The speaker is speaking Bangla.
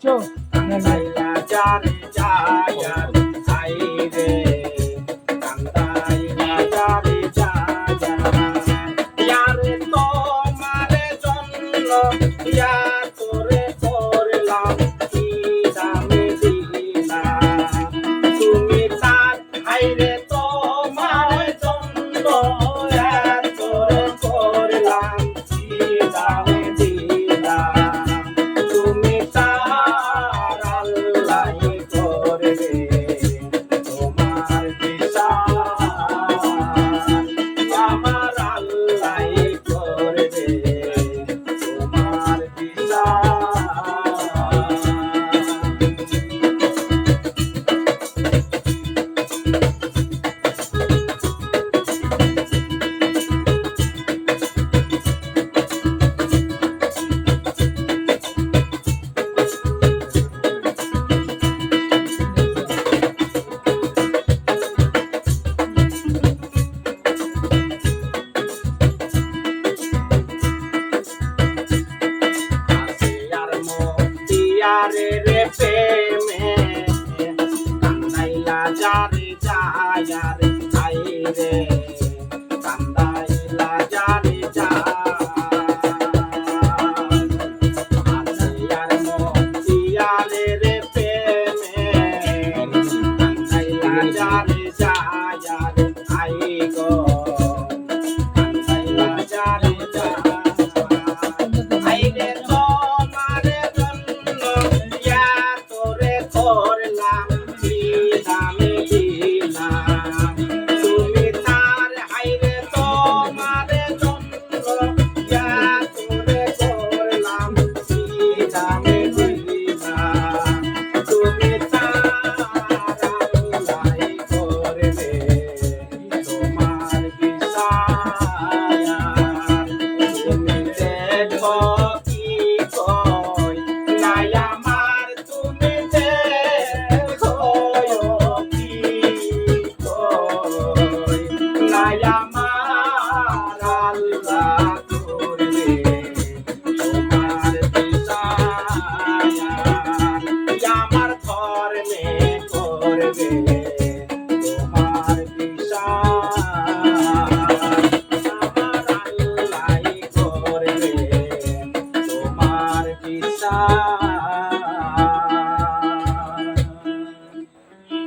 বুঝছো? কান্দাইলা যারে যায়ার আই রে কান্দাইলা যারে যায়ার ইয়ারে তোমারে জন্য ইয়া তোরে করলাম কি দামে দিলাম তুমি তার আইরে তোমার জন্য ইয়া তোরে করলাম কি দামে দিলাম তুমি তার আল্লাহ করবে তোমার বিচার আমার আল্লাহ করবে তোমার বিচার আসিয়ার মতিয়ারে রে প্রেমে কান্দাইলা যারে যায়ার আই রে কান্দাইলা যারে আসিয়ার মতিয়ারে রে প্রেমে কান্দাইলা যারে যায়ার আই গো কান্দাইলা যারে আইরে তোমারে জন্য ইয়া তোরে করলাম কি দামে দিলাম তুমি তার আইরে তোমারে জন্য ইয়া তোরে করলাম কি দামে দিলাম তুমি তার আল্লাহ করবে তোমার বিচার তুমি দেখো কি কই নাই আমার তুমি দেখো কি কই নাই আমার আল্লাহ করবে তোমার বিচার আমার কর্মে করবে তোমার বিচার আমার আল্লাহ করবে তোমার বিচার